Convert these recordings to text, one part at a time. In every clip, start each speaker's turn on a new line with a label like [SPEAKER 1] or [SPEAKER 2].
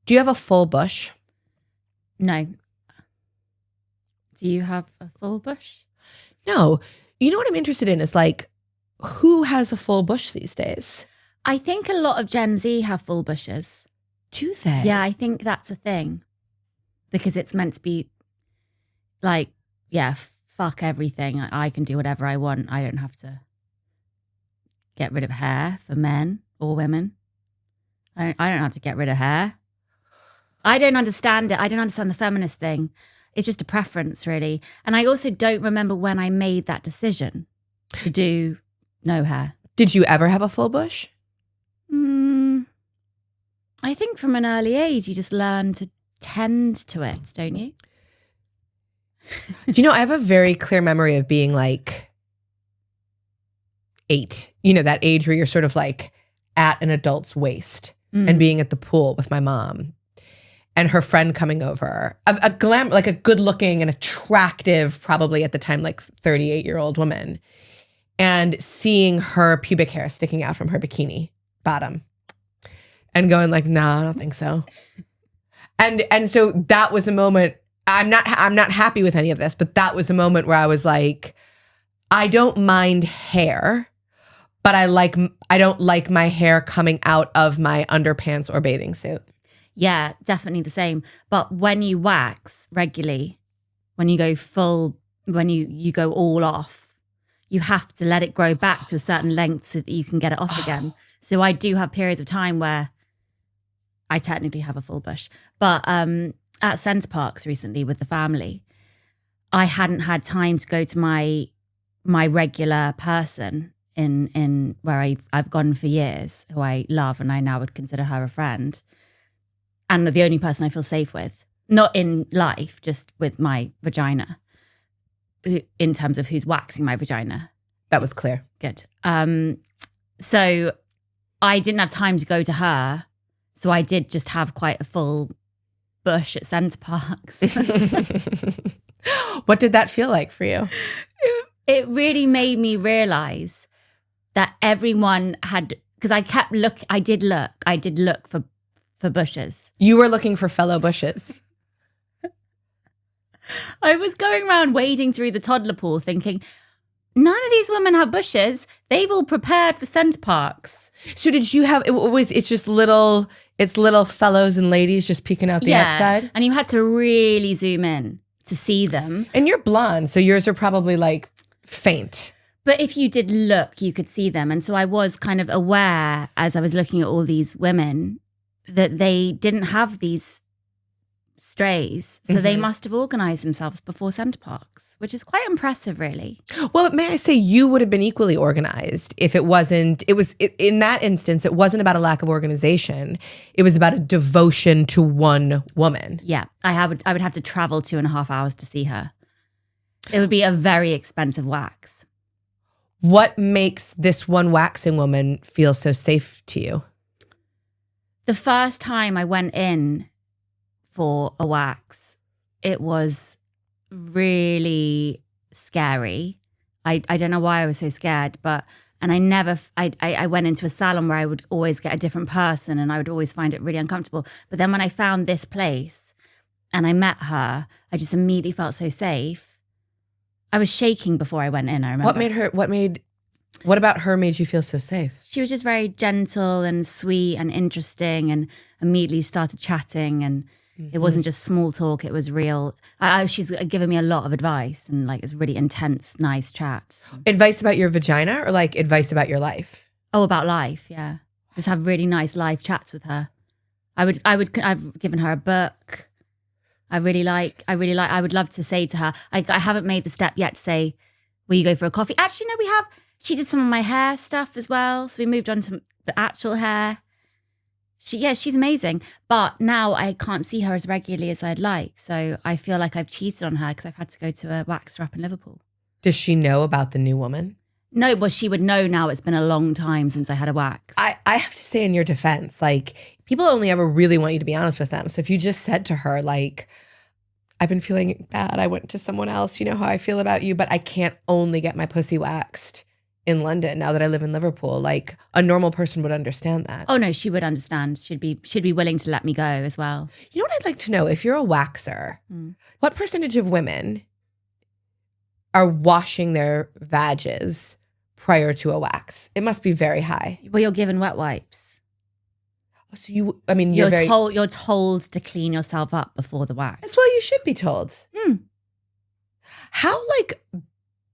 [SPEAKER 1] Do you have a full bush?
[SPEAKER 2] No. Do you have a full bush?
[SPEAKER 1] No. You know what I'm interested in is like, who has a full bush these days?
[SPEAKER 2] I think a lot of Gen Z have full bushes.
[SPEAKER 1] Do they?
[SPEAKER 2] Yeah, I think that's a thing. Because it's meant to be like, yeah, fuck everything. I can do whatever I want. I don't have to get rid of hair for men or women. I don't have to get rid of hair. I don't understand it. I don't understand the feminist thing. It's just a preference, really. And I also don't remember when I made that decision to do no hair.
[SPEAKER 1] Did you ever have a full bush?
[SPEAKER 2] I think from an early age, you just learn to tend to it, don't you?
[SPEAKER 1] You know, I have a very clear memory of being like 8. You know, that age where you're sort of like at an adult's waist and being at the pool with my mom and her friend coming over. A good looking and attractive, probably at the time, like 38-year-old woman. And seeing her pubic hair sticking out from her bikini bottom and going like, no, I don't think so. And so that was a moment. I'm not happy with any of this, but that was a moment where I was like, I don't mind hair, but I don't like my hair coming out of my underpants or bathing suit.
[SPEAKER 2] Yeah, definitely the same. But when you wax regularly, when you go full, when you go all off, you have to let it grow back to a certain length so that you can get it off again. So I do have periods of time where I technically have a full bush. But at Centre Parks recently with the family, I hadn't had time to go to my regular person in where I've gone for years, who I love and I now would consider her a friend. And the only person I feel safe with, not in life, just with my vagina, in terms of who's waxing my vagina.
[SPEAKER 1] That was clear.
[SPEAKER 2] Good. So I didn't have time to go to her. So I did just have quite a full bush at Centre Parks.
[SPEAKER 1] What did that feel like for you?
[SPEAKER 2] It really made me realize that everyone had, because I did look for bushes.
[SPEAKER 1] You were looking for fellow bushes.
[SPEAKER 2] I was going around wading through the toddler pool thinking, none of these women have bushes. They've all prepared for Centre Parks.
[SPEAKER 1] So did you have, it's little fellows and ladies just peeking out the outside?
[SPEAKER 2] And you had to really zoom in to see them.
[SPEAKER 1] And you're blonde, so yours are probably like faint.
[SPEAKER 2] But if you did look, you could see them. And so I was kind of aware as I was looking at all these women that they didn't have these strays. So they must have organised themselves before Centre Parks, which is quite impressive, really.
[SPEAKER 1] Well, may I say you would have been equally organized if in that instance, it wasn't about a lack of organization. It was about a devotion to one woman.
[SPEAKER 2] Yeah, I would have to travel 2.5 hours to see her. It would be a very expensive wax.
[SPEAKER 1] What makes this one waxing woman feel so safe to you?
[SPEAKER 2] The first time I went in for a wax, it was really scary. I don't know why I was so scared, and I went into a salon where I would always get a different person and I would always find it really uncomfortable. But then when I found this place and I met her, I just immediately felt so safe. I was shaking before I went in, I remember.
[SPEAKER 1] What about her made you feel so safe?
[SPEAKER 2] She was just very gentle and sweet and interesting and immediately started chatting and it wasn't just small talk, it was real. She's given me a lot of advice and like it's really intense, nice chats.
[SPEAKER 1] Advice about your vagina or like advice about your life?
[SPEAKER 2] Oh, about life, yeah. Just have really nice live chats with her. I've given her a book. I would love to say to her, I haven't made the step yet to say, will you go for a coffee? Actually, no, we have. She did some of my hair stuff as well. So we moved on to the actual hair. She's amazing. But now I can't see her as regularly as I'd like. So I feel like I've cheated on her because I've had to go to a waxer up in Liverpool.
[SPEAKER 1] Does she know about the new woman?
[SPEAKER 2] No, well, she would know now. It's been a long time since I had a wax.
[SPEAKER 1] I have to say in your defense, like people only ever really want you to be honest with them. So if you just said to her, like, I've been feeling bad. I went to someone else. You know how I feel about you, but I can't only get my pussy waxed in London now that I live in Liverpool. Like a normal person would understand that.
[SPEAKER 2] Oh no, she would understand. She'd be willing to let me go as well.
[SPEAKER 1] You know what I'd like to know? If you're a waxer, what percentage of women are washing their vages prior to a wax? It must be very high.
[SPEAKER 2] Well, you're given wet wipes.
[SPEAKER 1] So you're
[SPEAKER 2] told to clean yourself up before the wax.
[SPEAKER 1] That's what you should be told. How like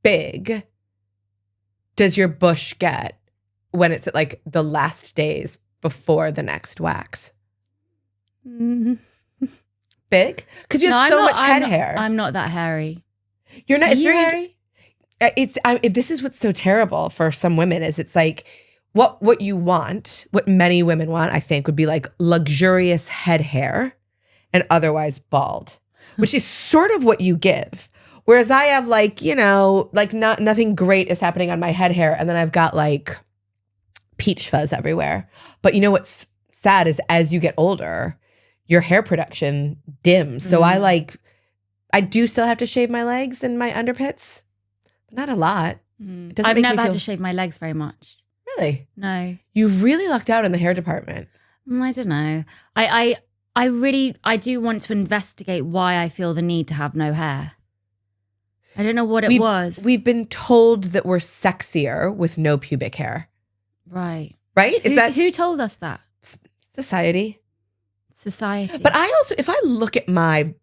[SPEAKER 1] big does your bush get when it's at like the last days before the next wax? Big? Because you have so much head hair.
[SPEAKER 2] I'm not that hairy.
[SPEAKER 1] You're not. It's
[SPEAKER 2] very
[SPEAKER 1] hairy. This is what's so terrible for some women is it's like what you want, what many women want, I think, would be like luxurious head hair and otherwise bald, which is sort of what you give. Whereas I have like, you know, like nothing great is happening on my head hair. And then I've got like peach fuzz everywhere. But you know what's sad is as you get older, your hair production dims. So I do still have to shave my legs and my underpits, but not a lot.
[SPEAKER 2] I've never had to shave my legs very much.
[SPEAKER 1] Really?
[SPEAKER 2] No.
[SPEAKER 1] You really lucked out in the hair department.
[SPEAKER 2] I don't know. I do want to investigate why I feel the need to have no hair. I don't know what it was.
[SPEAKER 1] We've been told that we're sexier with no pubic hair.
[SPEAKER 2] Right.
[SPEAKER 1] Right?
[SPEAKER 2] Who told us that?
[SPEAKER 1] Society.
[SPEAKER 2] But
[SPEAKER 1] I also, if I look at my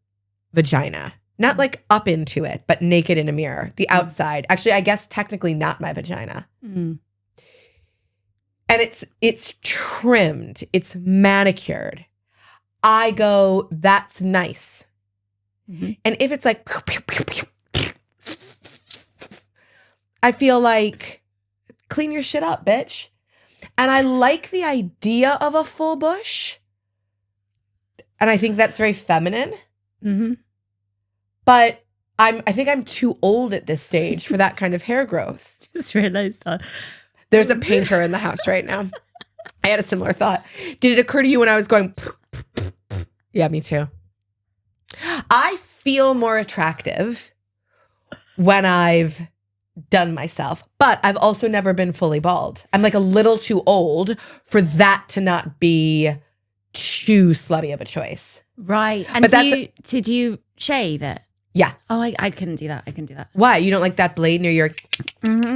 [SPEAKER 1] vagina, not like up into it, but naked in a mirror, the outside, actually, I guess technically not my vagina. And it's trimmed, it's manicured. I go, that's nice. And if it's like, I feel like, clean your shit up, bitch. And I like the idea of a full bush. And I think that's very feminine. But I think I'm too old at this stage for that kind of hair growth.
[SPEAKER 2] Just realized that.
[SPEAKER 1] There's a painter in the house right now. I had a similar thought. Did it occur to you when I was going? Yeah, me too. I feel more attractive when I've done myself, but I've also never been fully bald. I'm like a little too old for that to not be too slutty of a choice.
[SPEAKER 2] Right. And did you shave it?
[SPEAKER 1] Yeah.
[SPEAKER 2] Oh, I couldn't do that. I couldn't do that.
[SPEAKER 1] Why? You don't like that blade near your...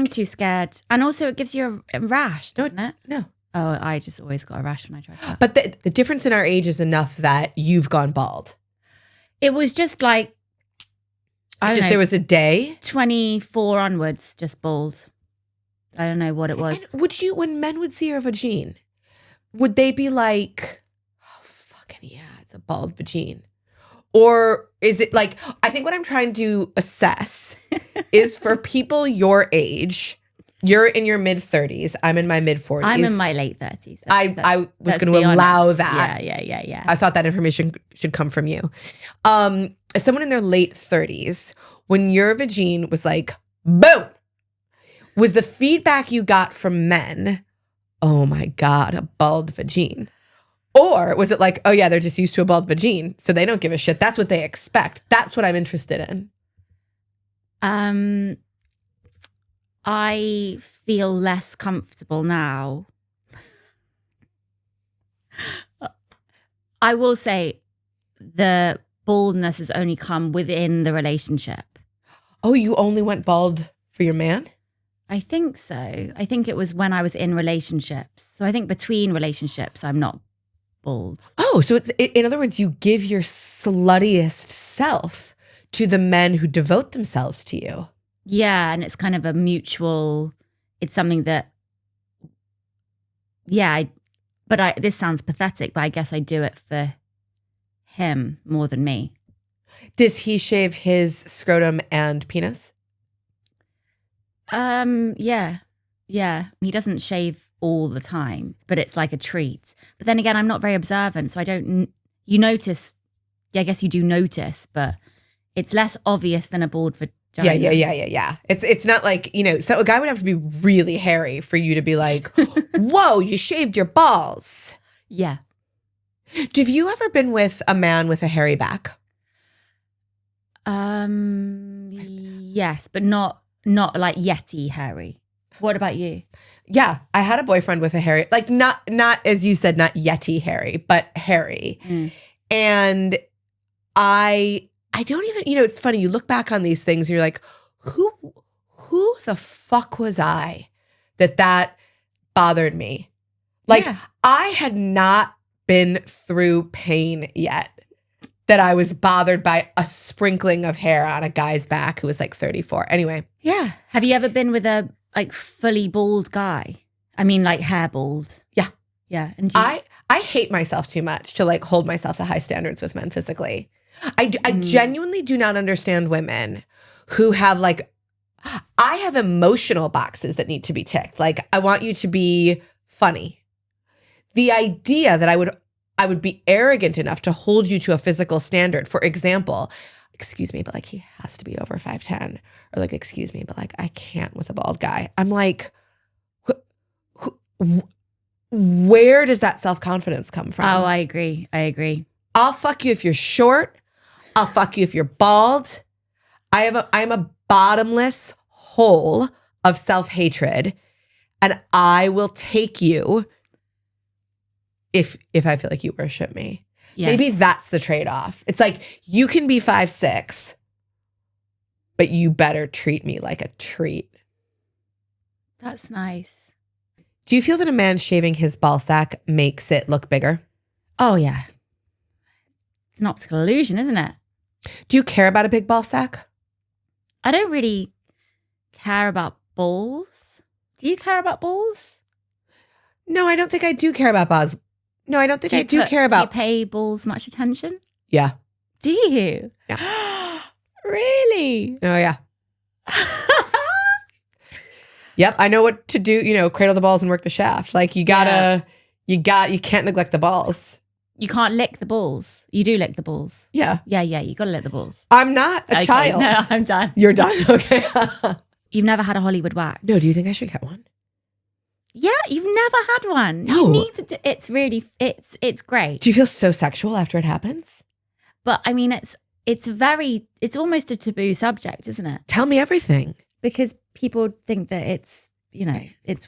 [SPEAKER 2] Too scared. And also it gives you a rash, doesn't it?
[SPEAKER 1] No.
[SPEAKER 2] Oh, I just always got a rash when I tried that.
[SPEAKER 1] But the difference in our age is enough that you've gone bald.
[SPEAKER 2] It was just like, I don't know.
[SPEAKER 1] There was a day?
[SPEAKER 2] 24 onwards, just bald. I don't know what it was.
[SPEAKER 1] And when men would see your vagine, would they be like, oh, fucking yeah, it's a bald vagine? Or is it like, I think what I'm trying to assess is for people your age, you're in your mid 30s, I'm in my mid 40s.
[SPEAKER 2] I'm in my late 30s.
[SPEAKER 1] I was going to allow that.
[SPEAKER 2] Yeah.
[SPEAKER 1] I thought that information should come from you. As someone in their late 30s, when your vagine was like, boom, was the feedback you got from men, oh my God, a bald vagine? Or was it like, oh yeah, they're just used to a bald vagine, so they don't give a shit. That's what they expect. That's what I'm interested in.
[SPEAKER 2] I feel less comfortable now. I will say the baldness has only come within the relationship.
[SPEAKER 1] Oh, you only went bald for your man?
[SPEAKER 2] I think so. I think it was when I was in relationships. So I think between relationships, I'm not bald.
[SPEAKER 1] Oh, so in other words, you give your sluttiest self to the men who devote themselves to you.
[SPEAKER 2] Yeah, and it's kind of a mutual, it's something that, yeah, this sounds pathetic, but I guess I do it for him more than me.
[SPEAKER 1] Does he shave his scrotum and penis?
[SPEAKER 2] Yeah. He doesn't shave all the time, but it's like a treat. But then again, I'm not very observant, so you notice, yeah, I guess you do notice, but it's less obvious than a bald vagina.
[SPEAKER 1] Yeah. It's not like, so a guy would have to be really hairy for you to be like, whoa, you shaved your balls.
[SPEAKER 2] Yeah.
[SPEAKER 1] Have you ever been with a man with a hairy back?
[SPEAKER 2] Yes, but not like Yeti hairy. What about you?
[SPEAKER 1] Yeah, I had a boyfriend with a hairy, like not as you said, not Yeti hairy, but hairy. And I don't even, it's funny, you look back on these things and you're like, who the fuck was I that bothered me? Like,
[SPEAKER 2] Yeah.
[SPEAKER 1] I had not been through pain yet that I was bothered by a sprinkling of hair on a guy's back who was like 34. Anyway.
[SPEAKER 2] Yeah. Have you ever been with a like fully bald guy? I mean, like hair bald.
[SPEAKER 1] Yeah.
[SPEAKER 2] Yeah. And
[SPEAKER 1] I hate myself too much to like hold myself to high standards with men physically. I genuinely do not understand women who have like, I have emotional boxes that need to be ticked. Like, I want you to be funny. The idea that I would be arrogant enough to hold you to a physical standard. For example, excuse me, but like he has to be over 5'10", or like, excuse me, but like I can't with a bald guy. I'm like, where does that self-confidence come from?
[SPEAKER 2] Oh, I agree.
[SPEAKER 1] I'll fuck you if you're short. I'll fuck you if you're bald. I'm a bottomless hole of self-hatred, and I will take you if I feel like you worship me.
[SPEAKER 2] Yes.
[SPEAKER 1] Maybe that's the trade-off. It's like, you can be 5'6", but you better treat me like a treat.
[SPEAKER 2] That's nice.
[SPEAKER 1] Do you feel that a man shaving his ball sack makes it look bigger?
[SPEAKER 2] Oh, yeah. It's an optical illusion, isn't it?
[SPEAKER 1] Do you care about a big ball sack?
[SPEAKER 2] I don't really care about balls. Do you care about balls?
[SPEAKER 1] No, I don't think I do care about balls. No, I don't think I do care about.
[SPEAKER 2] Do you pay balls much attention?
[SPEAKER 1] Yeah.
[SPEAKER 2] Do you?
[SPEAKER 1] Yeah.
[SPEAKER 2] Really?
[SPEAKER 1] Oh, yeah. Yep. I know what to do, cradle the balls and work the shaft. Like, you can't neglect the balls.
[SPEAKER 2] You can't lick the balls. You do lick the balls.
[SPEAKER 1] Yeah.
[SPEAKER 2] Yeah. You got to lick the balls.
[SPEAKER 1] I'm not a child.
[SPEAKER 2] No, I'm done.
[SPEAKER 1] You're done? Okay.
[SPEAKER 2] You've never had a Hollywood wax?
[SPEAKER 1] No, do you think I should get one?
[SPEAKER 2] Yeah, you've never had one.
[SPEAKER 1] No.
[SPEAKER 2] You need to it's really, it's great.
[SPEAKER 1] Do you feel so sexual after it happens?
[SPEAKER 2] But I mean, it's almost a taboo subject, isn't it?
[SPEAKER 1] Tell me everything.
[SPEAKER 2] Because people think that it's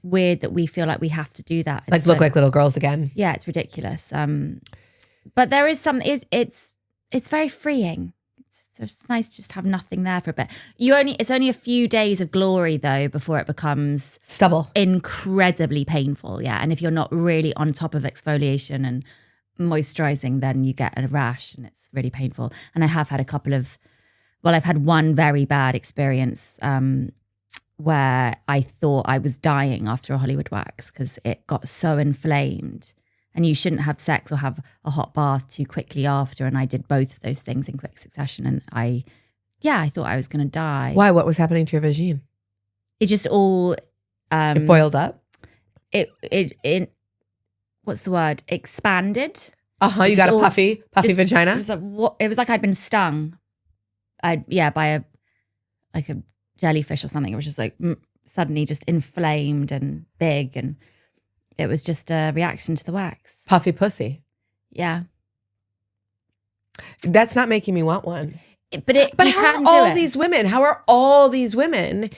[SPEAKER 2] weird that we feel like we have to do that.
[SPEAKER 1] Like, look like little girls again.
[SPEAKER 2] Yeah, it's ridiculous. But there is it's very freeing. It's nice to just have nothing there for a bit. It's only a few days of glory though before it becomes
[SPEAKER 1] stubble,
[SPEAKER 2] incredibly painful. Yeah, and if you're not really on top of exfoliation and moisturizing, then you get a rash and it's really painful. And I have had I've had one very bad experience where I thought I was dying after a Hollywood wax because it got so inflamed. And you shouldn't have sex or have a hot bath too quickly after. And I did both of those things in quick succession. And I thought I was going to die.
[SPEAKER 1] Why? What was happening to your vagine?
[SPEAKER 2] It just all...
[SPEAKER 1] it boiled up?
[SPEAKER 2] It what's the word? Expanded.
[SPEAKER 1] You got a puffy vagina?
[SPEAKER 2] It was like I'd been stung. By a jellyfish or something. It was just like suddenly just inflamed and big, and it was just a reaction to the wax.
[SPEAKER 1] Puffy pussy.
[SPEAKER 2] Yeah.
[SPEAKER 1] That's not making me want one.
[SPEAKER 2] But
[SPEAKER 1] how are all these women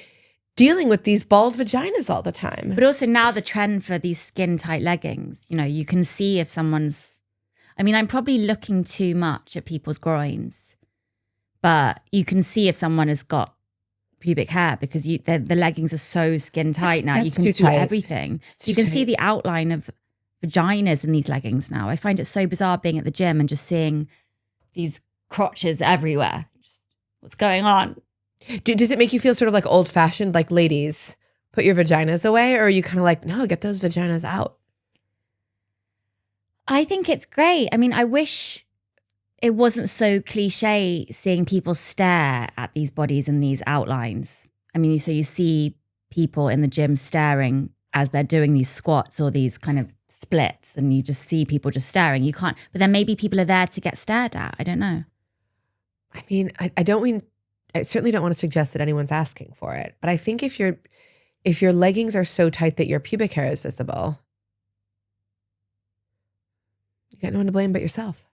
[SPEAKER 1] dealing with these bald vaginas all the time?
[SPEAKER 2] But also now the trend for these skin tight leggings, you can see if someone's, I'm probably looking too much at people's groins, but you can see if someone has got pubic hair because the leggings are so skin tight now. You can see everything. You can see the outline of vaginas in these leggings now. I find it so bizarre being at the gym and just seeing these crotches everywhere. What's going on?
[SPEAKER 1] Does it make you feel sort of like old fashioned, like, ladies, put your vaginas away? Or are you kind of like, no, get those vaginas out?
[SPEAKER 2] I think it's great. I wish it wasn't so cliche seeing people stare at these bodies and these outlines. So you see people in the gym staring as they're doing these squats or these kind of splits, and you just see people just staring. You can't, but then maybe people are there to get stared at. I don't know.
[SPEAKER 1] I certainly don't want to suggest that anyone's asking for it, but I think if your leggings are so tight that your pubic hair is visible, you got no one to blame but yourself.